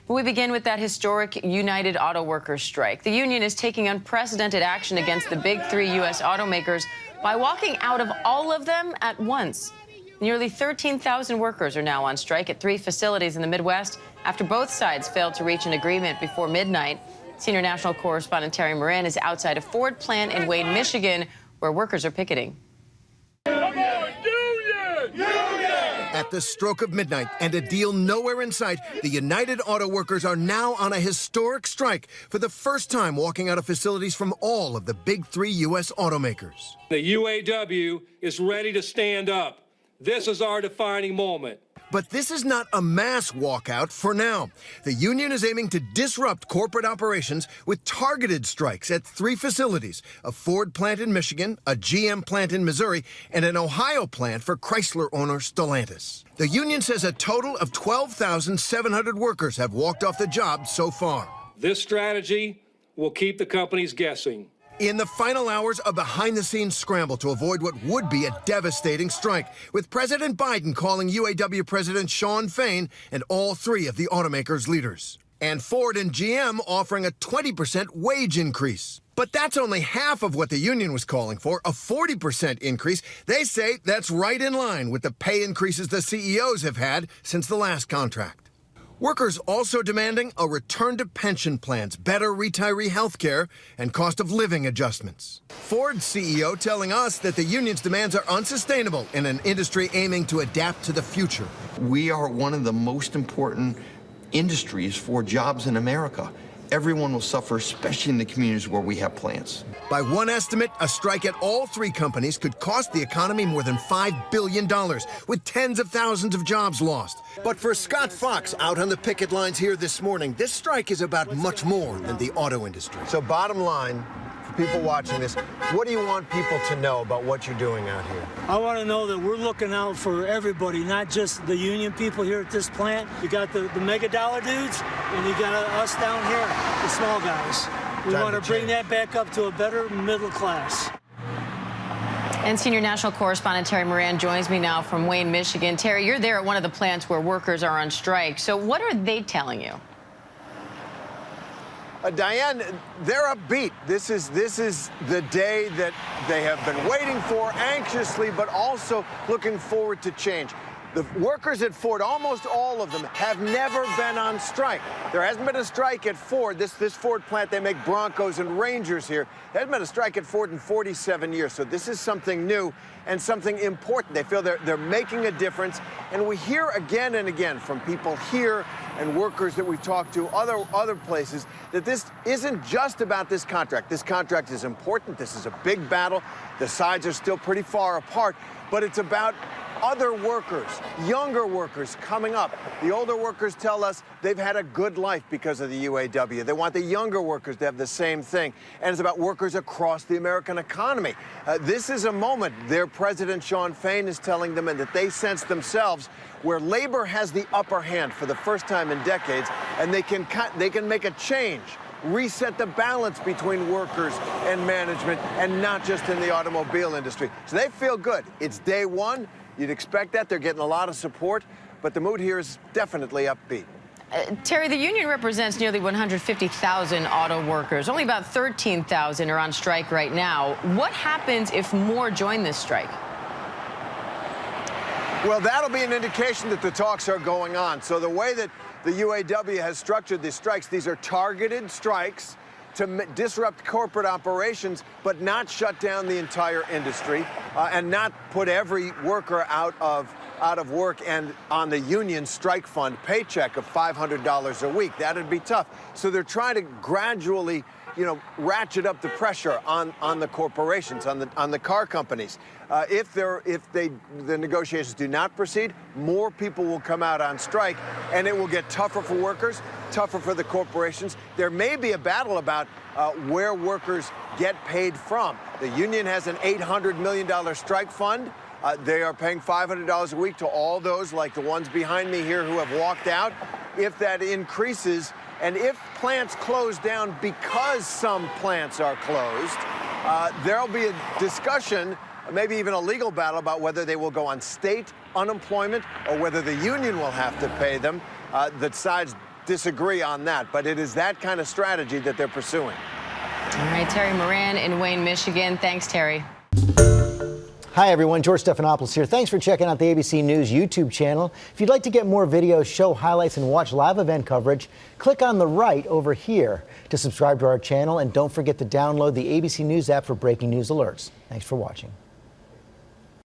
We begin with that historic United Auto Workers strike. The union is taking unprecedented action against the big three U.S. automakers by walking out of all of them at once. Nearly 13,000 workers are now on strike at 3 facilities in the Midwest after both sides failed to reach an agreement before midnight. Senior national correspondent Terry Moran is outside a Ford plant in Wayne, Michigan, where workers are picketing. At the stroke of midnight and a deal nowhere in sight, the United Auto Workers are now on a historic strike for the first time, walking out of facilities from all of the big three U.S. automakers. The UAW is ready to stand up. This is our defining moment. But this is not a mass walkout for now. The union is aiming to disrupt corporate operations with targeted strikes at 3 facilities, a Ford plant in Michigan, a GM plant in Missouri, and an Ohio plant for Chrysler owner Stellantis. The union says a total of 12,700 workers have walked off the job so far. This strategy will keep the companies guessing. In the final hours, a behind-the-scenes scramble to avoid what would be a devastating strike, with President Biden calling UAW President Shawn Fain and all 3 of the automakers' leaders. And Ford and GM offering a 20% wage increase. But that's only half of what the union was calling for, a 40% increase. They say that's right in line with the pay increases the CEOs have had since the last contract. Workers also demanding a return to pension plans, better retiree health care, and cost of living adjustments. Ford's CEO telling us that the union's demands are unsustainable in an industry aiming to adapt to the future. We are one of the most important industries for jobs in America. Everyone will suffer, especially in the communities where we have plants. By one estimate, a strike at all 3 companies could cost the economy more than $5 billion, with tens of thousands of jobs lost. But for Scott Fox, out on the picket lines here this morning, this strike is about much more than the auto industry. So bottom line, for people watching this, what do you want people to know about what you're doing out here? I want to know that we're looking out for everybody, not just the union people here at this plant. You got the mega dollar dudes, and you got us down here, the small guys. We want to bring that back up to a better middle class. And senior national correspondent Terry Moran joins me now from Wayne, Michigan. Terry, you're there at one of the plants where workers are on strike. So what are they telling you? Diane, they're upbeat. This is the day that they have been waiting for anxiously, but also looking forward to change. The workers at Ford, almost all of them, have never been on strike. There hasn't been a strike at Ford. This Ford plant, they make Broncos and Rangers here. There hasn't been a strike at Ford in 47 years. So this is something new and something important. They feel they're making a difference. And we hear again and again from people here and workers that we've talked to other places that this isn't just about this contract. This contract is important. This is a big battle. The sides are still pretty far apart, but it's about other workers, younger workers coming up. The older workers tell us they've had a good life because of the UAW. They want the younger workers to have the same thing. And it's about workers across the American economy. This is a moment, their president, Shawn Fain, is telling them, and that they sense themselves, where labor has the upper hand for the first time in decades, and they can make a change, reset the balance between workers and management, and not just in the automobile industry. So they feel good. It's day one. You'd expect that. They're getting a lot of support, but the mood here is definitely upbeat. Terry, the union represents nearly 150,000 auto workers. Only about 13,000 are on strike right now. What happens if more join this strike? Well, that'll be an indication that the talks are going on. So the way that the UAW has structured these strikes, these are targeted strikes to disrupt corporate operations, but not shut down the entire industry and not put every worker out of work and on the union strike fund paycheck of $500 a week. That'd be tough. So they're trying to gradually, ratchet up the pressure on the corporations, on the car companies. If the negotiations do not proceed, more people will come out on strike, and it will get tougher for workers, tougher for the corporations. There may be a battle about where workers get paid from. The union has an $800 million strike fund. They are paying $500 a week to all those, like the ones behind me here, who have walked out. If that increases, and if plants close down because some plants are closed, there'll be a discussion, maybe even a legal battle, about whether they will go on state unemployment or whether the union will have to pay them. The sides disagree on that, but it is that kind of strategy that they're pursuing. All right, Terry Moran in Wayne, Michigan. Thanks, Terry. Hi, everyone. George Stephanopoulos here. Thanks for checking out the ABC News YouTube channel. If you'd like to get more videos, show highlights, and watch live event coverage, click on the right over here to subscribe to our channel. And don't forget to download the ABC News app for breaking news alerts. Thanks for watching.